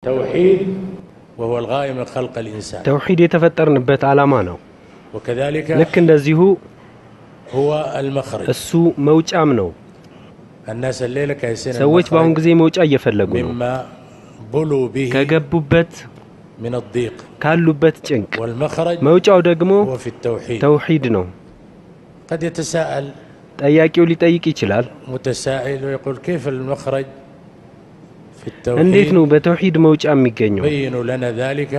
توحيد وهو الغاية من خلق الإنسان. توحيد የተፈጠርንበት ዓላማ ነው። وكذلك ልክ እንደዚሁ هو المخرج እሱ መውጫም ነው። الناس الليلة كايسين ሰዎች በአሁን ጊዜ መውጫ እየፈለጉ ነው። مما بلوا به ከገቡበት من الضيق ካሉበት ጭንቅ والمخرج መውጫው ደግሞ هو في التوحيد. ተውሂድ ነው። قد يتساءل ጠያቂው ሊጠይቅ ይችላል متسائل ويقول كيف المخرج في التوحيد؟ እንዴት ነው በተውሂድ መውጫ የሚገኘው? بينوا لنا ذلك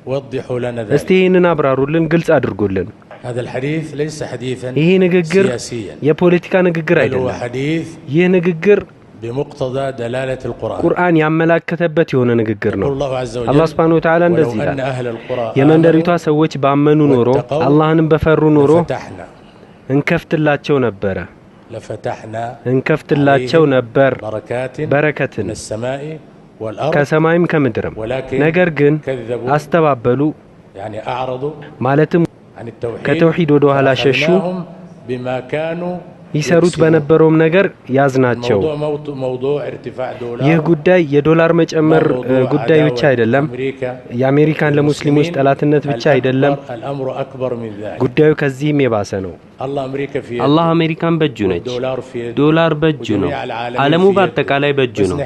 وضحوا لنا ذلك. እስቲ ይሄንን አብራሩልን፣ ግልጽ አድርጉልን። هذا الحديث ليس حديثا ይሄ ንግግር سياسيا የፖለቲካ ንግግር بل هو አይደለም። حديث ይህ ንግግር بمقتضى دلالة القرآن. ቁርአን ያመላከተበት የሆነ ንግግር ነው። الله عز وجل አላህ Subhanahu Wa Ta'ala እንደዚህ ولو ይላል፣ أن أهل القرى የመንደሪቷ ሰዎች ባመኑ ኖሮ አላህንም በፈሩ ኖሮ لفتحنا እንከፍትላቸው ነበር لفتحنا ነበር በረከትን من السماء والأرض ከሰማይም ከምድርም። ነገር ግን አስተባበሉ፣ يعني أعرضوا ማለትም عن التوحيد ከተውሂድ ወደ ኋላ ሸሹ። فأخذناهم بما كانوا ይሰሩት በነበረውም ነገር ያዝናቸው። موضوع ارتفاع دولار ይህ ጉዳይ የዶላር መጨመር ጉዳይ ብቻ አይደለም፣ የአሜሪካን ለሙስሊሞች ጠላትነት ብቻ አይደለም። الأمر أكبر من ذلك። ጉዳዩ ከዚህም የባሰ ነው። አላህ አሜሪካን በእጁ ነች፣ ዶላር በእጁ ነው፣ ዓለሙ በአጠቃላይ በእጁ ነው።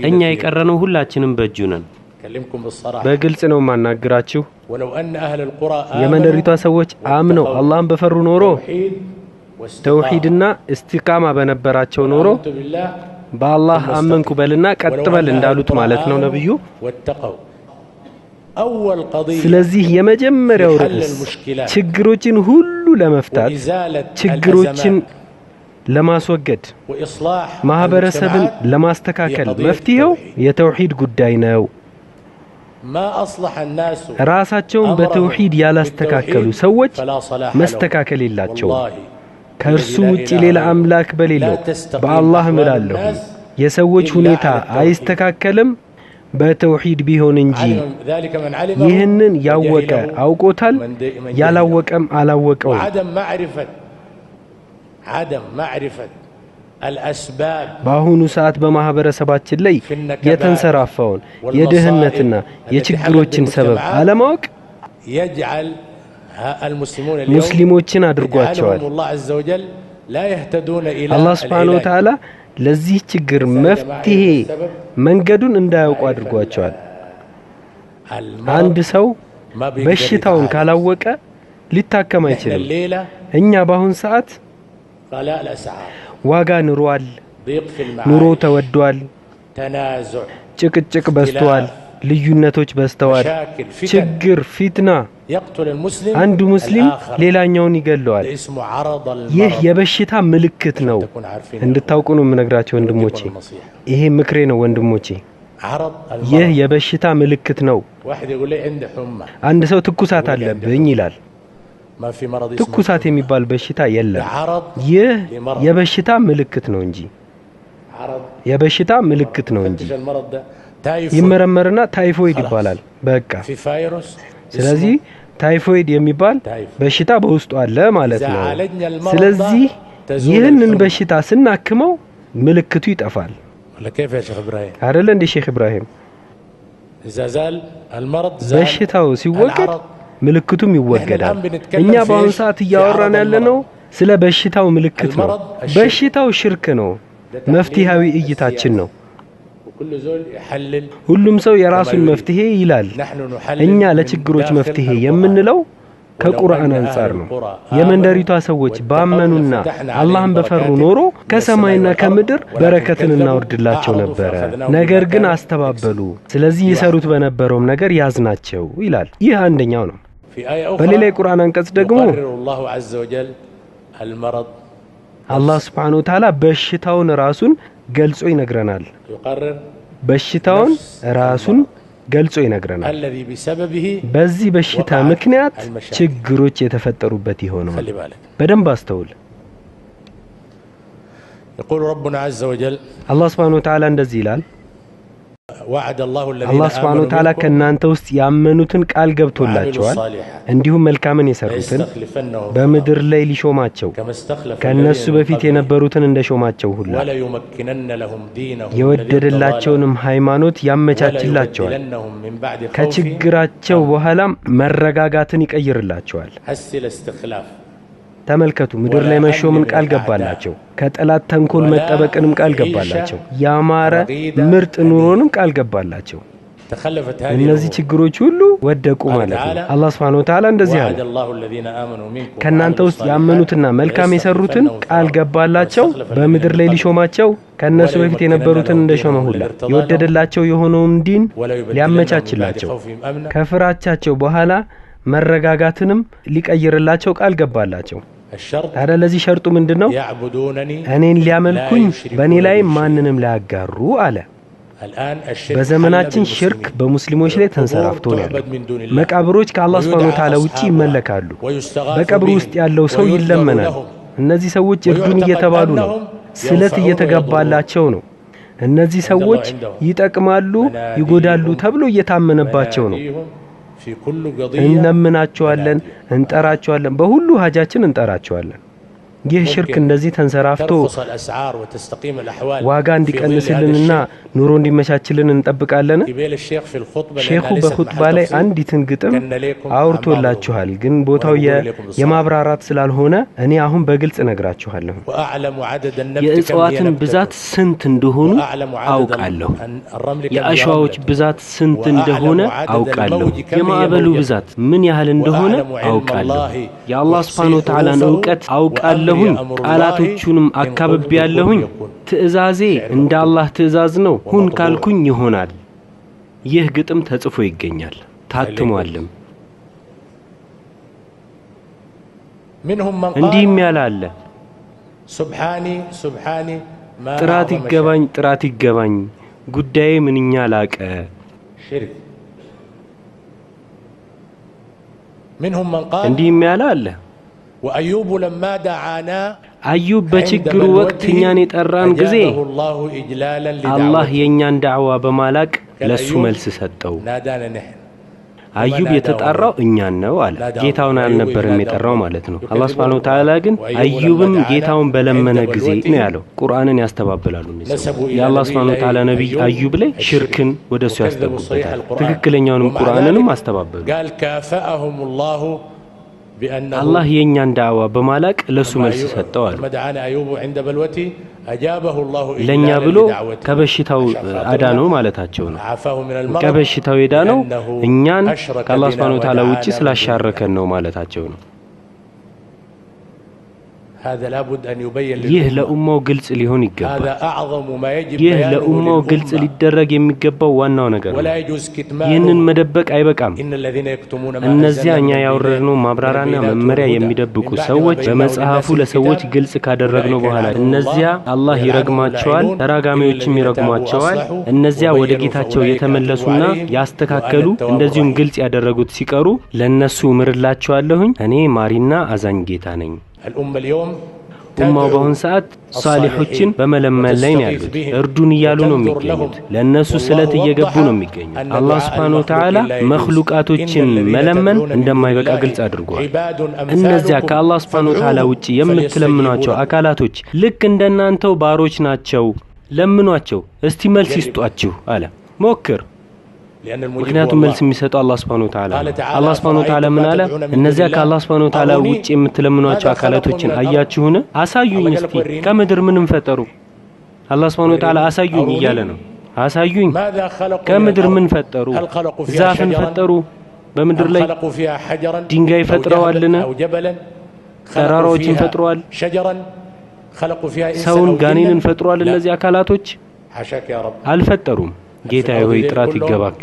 እኛ የቀረነው ሁላችንም በእጁ ነን። በግልጽ ነው ማናግራችሁ። የመንደሪቷ ሰዎች አምነው አላህን በፈሩ ኖሮ ተውሂድና እስቲቃማ በነበራቸው ኖሮ በአላህ አመንኩ በልና ቀጥበል እንዳሉት ማለት ነው ነብዩ። ስለዚህ የመጀመሪያው ርዕስ ችግሮችን ሁሉ ለመፍታት፣ ችግሮችን ለማስወገድ፣ ማህበረሰብን ለማስተካከል መፍትሄው የተውሂድ ጉዳይ ነው። ራሳቸውን በተውሂድ ያላስተካከሉ ሰዎች መስተካከል የላቸውም። ከእርሱ ውጪ ሌላ አምላክ በሌለው በአላህ እምላለሁ የሰዎች ሁኔታ አይስተካከልም በተውሂድ ቢሆን እንጂ። ይህንን ያወቀ አውቆታል፣ ያላወቀም አላወቀውም። በአሁኑ ሰዓት በማህበረሰባችን ላይ የተንሰራፋውን የድህነትና የችግሮችን ሰበብ አለማወቅ ሙስሊሞችን አድርጓቸዋል። አላህ Subhanahu Wa Ta'ala ለዚህ ችግር መፍትሄ መንገዱን እንዳያውቁ አድርጓቸዋል። አንድ ሰው በሽታውን ካላወቀ ሊታከም አይችልም። እኛ በአሁን ሰዓት ዋጋ ኑሯል፣ ኑሮ ተወዷል፣ ጭቅጭቅ በዝቷል፣ ልዩነቶች በዝተዋል፣ ችግር ፊትና አንዱ ሙስሊም ሌላኛውን ይገለዋል። ይህ የበሽታ ምልክት ነው። እንድታውቁ ነው የምነግራችሁ ወንድሞቼ፣ ይሄ ምክሬ ነው ወንድሞቼ። ይህ የበሽታ ምልክት ነው። አንድ ሰው ትኩሳት አለብኝ ይላል። ትኩሳት የሚባል በሽታ የለም። ይህ የበሽታ ምልክት ነው እንጂ የበሽታ ምልክት ነው እንጂ ይመረመርና ታይፎይድ ይባላል በቃ። ስለዚህ ታይፎይድ የሚባል በሽታ በውስጡ አለ ማለት ነው። ስለዚህ ይህንን በሽታ ስናክመው ምልክቱ ይጠፋል። አይደል እንዴ ሼክ ኢብራሂም? በሽታው ሲወገድ ምልክቱም ይወገዳል። እኛ በአሁኑ ሰዓት እያወራን ያለነው ስለ በሽታው ምልክት ነው። በሽታው ሽርክ ነው፣ መፍትሄያዊ እይታችን ነው። ሁሉም ሰው የራሱን መፍትሄ ይላል። እኛ ለችግሮች መፍትሄ የምንለው ከቁርአን አንፃር ነው። የመንደሪቷ ሰዎች ባመኑና አላህን በፈሩ ኖሮ ከሰማይና ከምድር በረከትን እናወርድላቸው ነበረ። ነገር ግን አስተባበሉ፣ ስለዚህ ይሰሩት በነበረውም ነገር ያዝናቸው ይላል። ይህ አንደኛው ነው። በሌላ የቁርአን አንቀጽ ደግሞ አላህ Subhanahu Wa Ta'ala በሽታውን ራሱን ገልጾ ይነግረናል። በሽታውን ራሱን ገልጾ ይነግረናል። በዚህ በሽታ ምክንያት ችግሮች የተፈጠሩበት ይሆናል። በደንብ አስተውል። يقول ربنا عز وجل አላህ Subhanahu Wa Ta'ala እንደዚህ ይላል አላህ ሱብሓነሁ ወተዓላ ከናንተ ውስጥ ያመኑትን ቃል ገብቶላቸዋል እንዲሁም መልካምን የሰሩትን በምድር ላይ ሊሾማቸው ከነሱ በፊት የነበሩትን እንደሾማቸው ሁሉ የወደደላቸውንም ሃይማኖት ያመቻችላቸዋል ከችግራቸው በኋላ መረጋጋትን ይቀይርላቸዋል ተመልከቱ ምድር ላይ መሾምን ቃል ገባላቸው ከጠላት ተንኮል መጠበቅንም ቃል ገባላቸው ያማረ ምርጥ ኑሮንም ቃል ገባላቸው እነዚህ ችግሮች ሁሉ ወደቁ ማለት ነው አላህ Subhanahu Wa Ta'ala እንደዚህ አለ ከናንተ ውስጥ ያመኑትና መልካም የሰሩትን ቃል ገባላቸው በምድር ላይ ሊሾማቸው ከነሱ በፊት የነበሩትን እንደሾመ ሁሉ የወደደላቸው የሆነውን ዲን ሊያመቻችላቸው ከፍራቻቸው በኋላ መረጋጋትንም ሊቀይርላቸው ቃል ገባላቸው ታዲያ ለዚህ ሸርጡ ምንድነው እኔን ሊያመልኩኝ በእኔ ላይ ማንንም ላያጋሩ አለ በዘመናችን ሽርክ በሙስሊሞች ላይ ተንሰራፍቶ ነው መቃብሮች ከአላህ Subhanahu Wa Ta'ala ውጪ ይመለካሉ በቀብሩ ውስጥ ያለው ሰው ይለመናል እነዚህ ሰዎች እርዱን እየተባሉ ነው ስለት እየተገባላቸው ነው እነዚህ ሰዎች ይጠቅማሉ ይጎዳሉ ተብሎ እየታመነባቸው ነው እንለምናቸዋለን እንጠራቸዋለን በሁሉ ሀጃችን እንጠራቸዋለን ይህ ሽርክ እንደዚህ ተንሰራፍቶ ዋጋ እንዲቀንስልንና ኑሮ እንዲመቻችልን እንጠብቃለን ሼኹ በኹጥባ ላይ አንዲትን ግጥም አውርቶላችኋል ግን ቦታው የማብራራት ስላልሆነ እኔ አሁን በግልጽ ነግራችኋለሁ የእጽዋትን ብዛት ስንት እንደሆኑ አውቃለሁ የአሸዋዎች ብዛት ስንት እንደሆነ አውቃለሁ የማዕበሉ ብዛት ምን ያህል እንደሆነ አውቃለሁ የአላህ Subhanahu Wa Ta'ala ዕውቀት አውቃለሁ ቃላቶቹንም አካባቢ ያለሁኝ ትእዛዜ እንደ አላህ ትእዛዝ ነው ሁን ካልኩኝ ይሆናል ይህ ግጥም ተጽፎ ይገኛል ታትሟልም እንዲህም ያላለ ሱብሃኒ ጥራት ይገባኝ ጉዳዬ ምንኛ ላቀ እንዲህም ያላለ وأيوب لما دعانا أيوب በችግሩ ወቅት እኛን የጠራን ጊዜ አላህ የኛን ዳዕዋ በማላቅ ለሱ መልስ ሰጠው አዩብ የተጣራው እኛን ነው አለ ጌታውን አልነበረም የጠራው ማለት ነው አላህ Subhanahu Wa Ta'ala ግን አዩብም ጌታውን በለመነ ጊዜ ነው ያለው ቁርአንን ያስተባብላሉ የአላህ Subhanahu Wa Ta'ala ነብይ አዩብ ላይ ሽርክን ወደሱ ያስተባብላል ትክክለኛውንም ቁርአንንም አስተባበሉ قال كافأهم الله الله የኛን ዳዕዋ በማላቅ ለሱ መልስ ሰጠዋል ለኛ ብሎ ከበሽታው አዳነው ማለታቸው ነው ከበሽታው የዳነው እኛን ከአላህ Subhanahu Wa Ta'ala ውጪ ስላሻረከን ነው ማለታቸው ነው ይህ ለኡማው ግልጽ ሊሆን ይገባል ይህ ለኡማው ግልጽ ሊደረግ የሚገባው ዋናው ነገር ነው ይህንን መደበቅ አይበቃም እነዚያ እኛ ያወረድነው ማብራራና መመሪያ የሚደብቁ ሰዎች በመጽሐፉ ለሰዎች ግልጽ ካደረግነው በኋላ እነዚያ አላህ ይረግማቸዋል ተራጋሚዎችም ይረግማቸዋል እነዚያ ወደ ጌታቸው የተመለሱና ያስተካከሉ እንደዚሁም ግልጽ ያደረጉት ሲቀሩ ለነሱ ምርላቸዋለሁኝ እኔ ማሪና አዛኝ ጌታ ነኝ ኡማው በአሁን ሰዓት ሷሊሖችን በመለመን ላይ ነው ያሉት እርዱን እያሉ ነው የሚገኙት ለነሱ ስለት እየገቡ ነው የሚገኙት አላህ Subhanahu Wa Ta'ala መخلوቃቶችን መለመን እንደማይበቃ ግልጽ አድርጓል እነዚያ ከአላህ Subhanahu Wa Ta'ala ውጪ የምትለምኗቸው አካላቶች ልክ እንደናንተው ባሮች ናቸው ለምኗቸው እስቲ መልስ ይስጧችሁ አለ ሞክር ምክንያቱም መልስ የሚሰጠው አላህ Subhanahu Wa Ta'ala አላህ Subhanahu Wa Ta'ala ምን አለ እነዚያ ከአላህ Subhanahu Wa Ta'ala ውጪ የምትለምኗቸው አካላቶችን አያችሁን አሳዩኝ እስቲ ከምድር ምንም ፈጠሩ አላህ Subhanahu Wa Ta'ala አሳዩኝ እያለ ነው አሳዩኝ ከምድር ምን ፈጠሩ ዛፍን ፈጠሩ በምድር ላይ ድንጋይ ፈጥረዋልን ተራራዎችን ፈጥረዋል ሰውን ጋኔንን ፈጥረዋል እነዚህ አካላቶች አልፈጠሩም ጌታዬ ሆይ ጥራት ይገባክ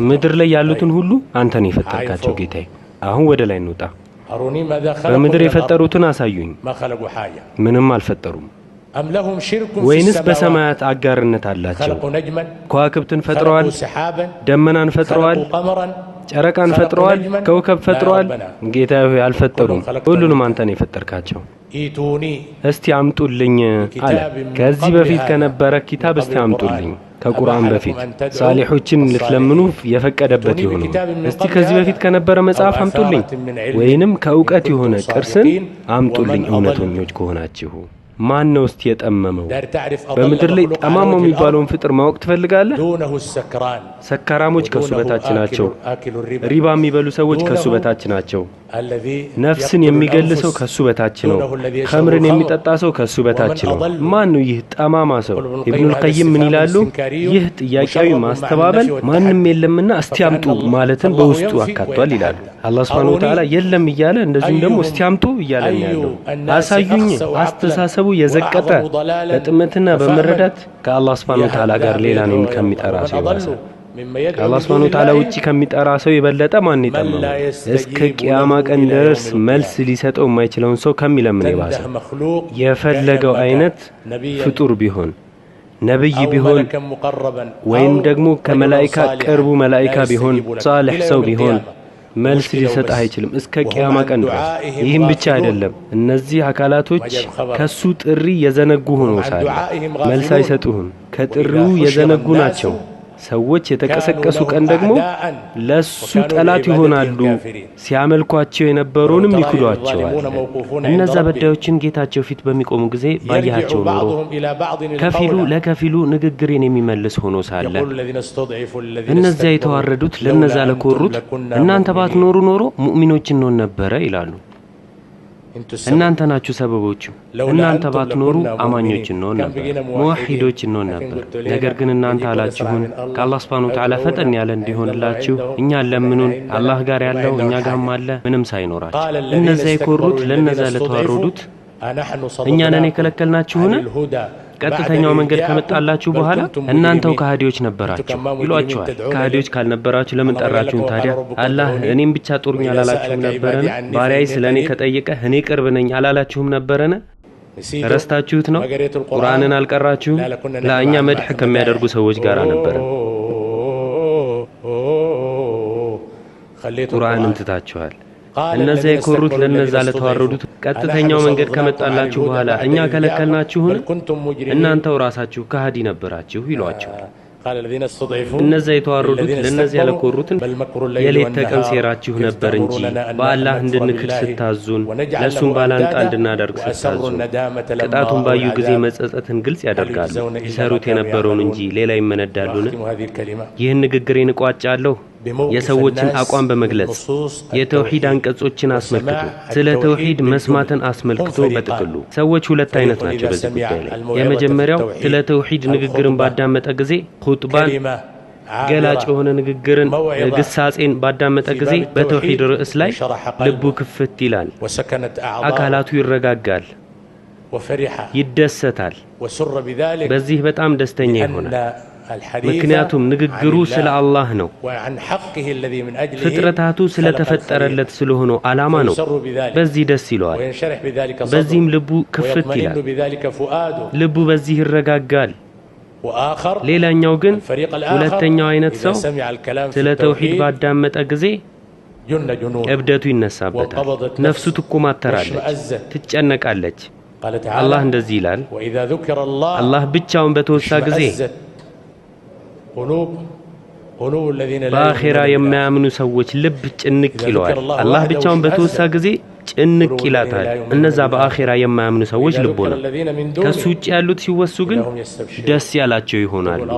ምድር ላይ ያሉትን ሁሉ አንተ ነህ የፈጠርካቸው ጌታዬ አሁን ወደ ላይ እንውጣ በምድር የፈጠሩትን አሳዩኝ ምንም አልፈጠሩም ወይንስ በሰማያት አጋርነት አላቸው ከዋክብትን ፈጥረዋል ደመናን ፈጥረዋል ጨረቃን ፈጥረዋል ከውከብ ፈጥረዋል ጌታዬ ሆይ አልፈጠሩም ሁሉንም አንተ ነህ የፈጠርካቸው እስቲ አምጡልኝ አለ ከዚህ በፊት ከነበረ ኪታብ እስቲ አምጡልኝ ከቁርአን በፊት ሳሊሖችን ልትለምኑ የፈቀደበት ይሁን። እስቲ ከዚህ በፊት ከነበረ መጽሐፍ አምጡልኝ ወይንም ከእውቀት የሆነ ቅርስን አምጡልኝ እውነተኞች ከሆናችሁ። ማን ነው እስቲ የጠመመው? በምድር ላይ ጠማማው የሚባለውን ፍጥር ማወቅ ትፈልጋለህ? ሰካራሞች ከሱ በታች ናቸው። ሪባ የሚበሉ ሰዎች ከሱ በታች ናቸው። ነፍስን የሚገል ሰው ከሱ በታች ነው። ኸምርን የሚጠጣ ሰው ከሱ በታች ነው። ማን ነው ይህ ጠማማ ሰው? ኢብኑል ቀይም ምን ይላሉ? ይህ ጥያቄያዊ ማስተባበል ማንም የለምና እስቲ አምጡ ማለትን በውስጡ አካቷል ይላሉ። አላህ Subhanahu Wa Ta'ala የለም እያለ እንደዚህም ደግሞ እስቲ አምጡ እያለ ነው። አሳዩኝ አስተሳሰቡ የዘቀጠ በጥመትና በመረዳት ከአላህ Subhanahu Wa Ta'ala ጋር ሌላ ነው ከሚጠራ ሰው ይባላል። ከአላህ Subhanahu Wa Ta'ala ውጪ ከሚጠራ ሰው የበለጠ ማን ይጠመው? እስከ ቂያማ ቀን ድረስ መልስ ሊሰጠው የማይችለውን ሰው ከሚለምን ይባሰ የፈለገው አይነት ፍጡር ቢሆን ነብይ ቢሆን ወይም ደግሞ ከመላእክት ቅርቡ መላእክት ቢሆን ሷሊህ ሰው ቢሆን መልስ ሊሰጥ አይችልም እስከ ቂያማ ቀን ድረስ። ይህም ብቻ አይደለም፣ እነዚህ አካላቶች ከሱ ጥሪ የዘነጉ ሆነው ሳለ መልስ አይሰጡም። ከጥሪው የዘነጉ ናቸው። ሰዎች የተቀሰቀሱ ቀን ደግሞ ለሱ ጠላት ይሆናሉ። ሲያመልኳቸው የነበሩንም ይክዷቸዋል። እነዛ በዳዮችን ጌታቸው ፊት በሚቆሙ ጊዜ ባያቸው ኖሮ ከፊሉ ለከፊሉ ንግግሬን የሚመልስ ሆኖ ሳለ እነዛ የተዋረዱት ለነዛ ለኮሩት እናንተ ባትኖሩ ኖሮ ሙእሚኖች እንሆን ነበረ ይላሉ። እናንተ ናችሁ ሰበቦቹ። እናንተ ባትኖሩ አማኞች እንሆን ነበር፣ ሙዋሂዶች እንሆን ነበር። ነገር ግን እናንተ አላችሁን ከአላህ Subhanahu Wa Ta'ala ፈጠን ያለ እንዲሆንላችሁ እኛን ለምኑን። አላህ ጋር ያለው እኛ ጋርም አለ ምንም ሳይኖራችሁ። እነዛ የኮሩት ለነዛ ለተዋረዱት እኛ ነን የከለከልናችሁን? ቀጥተኛው መንገድ ከመጣላችሁ በኋላ እናንተው ከሃዲዎች ነበራችሁ ይሏችኋል። ከሃዲዎች ካልነበራችሁ ለምን ጠራችሁን ታዲያ? አላህ እኔም ብቻ ጦርኛ አላላችሁም ነበረን? ባሪያዬ ስለኔ ከጠየቀ እኔ ቅርብ ነኝ አላላችሁም ነበረን? ረስታችሁት ነው? ቁርአንን አልቀራችሁም? ለእኛ መድህ ከሚያደርጉ ሰዎች ጋር ነበረን። ቁርአንን ትታችኋል። እነዛ የኮሩት ለነዛ ለተዋረዱት ቀጥተኛው መንገድ ከመጣላችሁ በኋላ እኛ ከለከልናችሁን? እናንተው ራሳችሁ ከሃዲ ነበራችሁ ይሏቸዋል። እነዛ የተዋረዱት ለነዛ ያለኮሩትን የሌት ተቀን ሴራችሁ ነበር እንጂ በአላህ እንድንክድ ስታዙን ለሱም ባላንጣ እንድናደርግ ስታዙን ቅጣቱን ባዩ ጊዜ መጸጸትን ግልጽ ያደርጋሉ። ይሰሩት የነበረውን እንጂ ሌላ ይመነዳሉን? ይህን ንግግሬን እቋጫለሁ የሰዎችን አቋም በመግለጽ የተውሂድ አንቀጾችን አስመልክቶ ስለ ተውሂድ መስማትን አስመልክቶ በጥቅሉ ሰዎች ሁለት አይነት ናቸው በዚህ ጉዳይ ላይ። የመጀመሪያው ስለ ተውሂድ ንግግርን ባዳመጠ ጊዜ ኹጥባን ገላጭ የሆነ ንግግርን ግሳጼን ባዳመጠ ጊዜ በተውሂድ ርዕስ ላይ ልቡ ክፍት ይላል፣ አካላቱ ይረጋጋል፣ ይደሰታል። በዚህ በጣም ደስተኛ ይሆናል። ምክንያቱም ንግግሩ ስለ አላህ ነው፣ ፍጥረታቱ ስለተፈጠረለት ስለሆነው ዓላማ ነው። በዚህ ደስ ይለዋል፣ በዚህም ልቡ ክፍት ይላል፣ ልቡ በዚህ ይረጋጋል። ሌላኛው ግን ሁለተኛው አይነት ሰው ስለ ተውሂድ ባዳመጠ ጊዜ እብደቱ ይነሳበታል፣ ነፍሱ ትኮማተራለች፣ ትጨነቃለች። አላህ እንደዚህ ይላል፣ አላህ ብቻውን በተወሳ ጊዜ በአኺራ የማያምኑ ሰዎች ልብ ጭንቅ ይለዋል። አላህ ብቻውን በተወሳ ጊዜ ጭንቅ ይላታል። እነዛ በአኺራ የማያምኑ ሰዎች ልቦ ነው። ከሱ ውጭ ያሉት ሲወሱ ግን ደስ ያላቸው ይሆናሉ።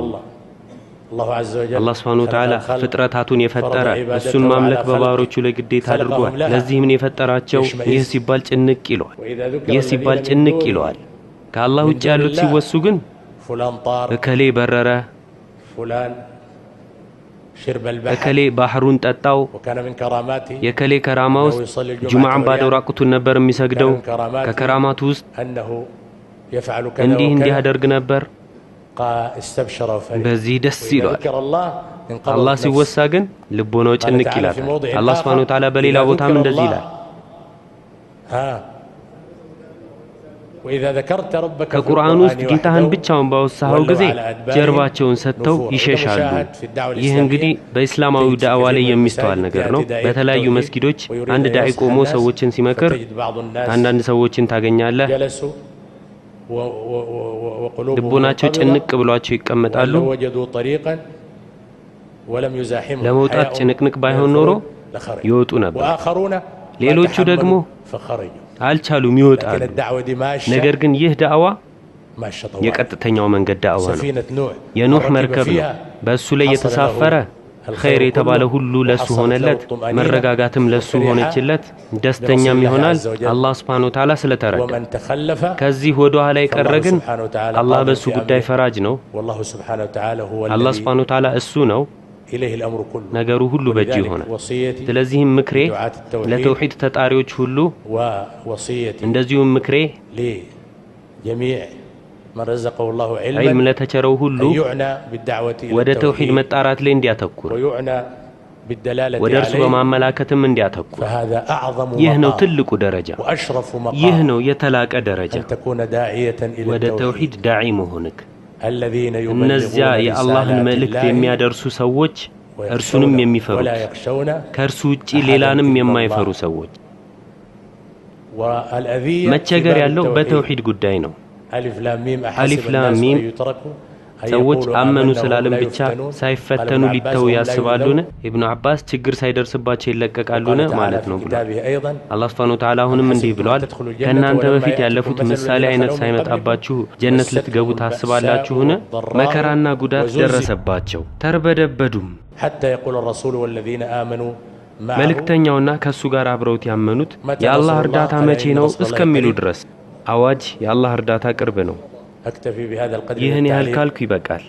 አላህ Subhanahu Wa Ta'ala ፍጥረታቱን የፈጠረ እሱን ማምለክ በባሮቹ ላይ ግዴታ አድርጓል። ለዚህም ነው የፈጠራቸው። ይህ ሲባል ጭንቅ ይለዋል፣ ይህ ሲባል ጭንቅ ይለዋል። ከአላህ ውጭ ያሉት ሲወሱ ግን እከሌ በረረ፣ እከሌ ባህሩን ጠጣው፣ የከሌ ከራማ ውስጥ ጁምዓን ባዶ ራቁቱን ነበር የሚሰግደው፣ ከከራማቱ ውስጥ እንዲህ ያደርግ ነበር። በዚህ ደስ ይለዋል። አላህ ሲወሳ ግን ልቦናው ጭንቅ ይላል። አላህ Subhanahu Wa Ta'ala በሌላ ቦታም እንደዚህ ይላል፣ ከቁርአን ውስጥ ጌታህን ብቻውን ባወሳኸው ጊዜ ጀርባቸውን ሰጥተው ይሸሻሉ። ይህ እንግዲህ በእስላማዊ ዳዕዋ ላይ የሚስተዋል ነገር ነው። በተለያዩ መስጊዶች አንድ ዳዒ ቆሞ ሰዎችን ሲመክር አንዳንድ ሰዎችን ታገኛለህ ልቦናቸው ጭንቅ ብሏቸው ይቀመጣሉ ለመውጣት ጭንቅንቅ ባይሆን ኖሮ ይወጡ ነበር ሌሎቹ ደግሞ አልቻሉም ይወጣሉ ነገር ግን ይህ ዳዕዋ የቀጥተኛው መንገድ ዳዕዋ ነው የኑህ መርከብ ነው በእሱ ላይ የተሳፈረ ኸይር የተባለ ሁሉ ለሱ ሆነለት መረጋጋትም ለሱ ሆነችለት ደስተኛም ይሆናል አላህ Subhanahu Wa Ta'ala ስለተረዳ ከዚህ ወደ ኋላ የቀረ ግን አላህ በሱ ጉዳይ ፈራጅ ነው አላህ Subhanahu Wa Ta'ala እሱ ነው ነገሩ ሁሉ በእጁ ይሆናል ስለዚህም ምክሬ ለተውሂድ ተጣሪዎች ሁሉ እንደዚሁም ምክሬ ለጀሚዕ من رزقه الله علم لتشروا ሁሉ ወደ ተውሂድ መጣራት ላይ እንዲያተኩር ወደ እርሱ በማመላከትም እንዲያተኩር ይህ ነው ትልቁ ደረጃ ይህ ነው የተላቀ ደረጃ ወደ ተውሂድ ዳዒ መሆንክ እነዚያ የአላህን መልእክት የሚያደርሱ ሰዎች እርሱንም የሚፈሩት ከእርሱ ውጪ ሌላንም የማይፈሩ ሰዎች መቸገር ያለው በተውሂድ ጉዳይ ነው አሊፍ ላም ሚም ሰዎች አመኑ ስላለም ብቻ ሳይፈተኑ ሊተው ያስባሉን ኢብኑ አባስ ችግር ሳይደርስባቸው ይለቀቃሉን ማለት ነው ብሎ አላህ Subhanahu Wa Ta'ala አሁንም እንዲህ ብሏል ከናንተ በፊት ያለፉት ምሳሌ አይነት ሳይመጣባችሁ ጀነት ልትገቡ ታስባላችሁን መከራና ጉዳት ደረሰባቸው ተርበደበዱም حتى يقول الرسول والذين آمنوا መልእክተኛውና ከሱ ጋር አብረውት ያመኑት የአላህ እርዳታ መቼ ነው እስከሚሉ ድረስ አዋጅ የአላህ እርዳታ ቅርብ ነው ይህን ያህል ካልኩ ይበቃል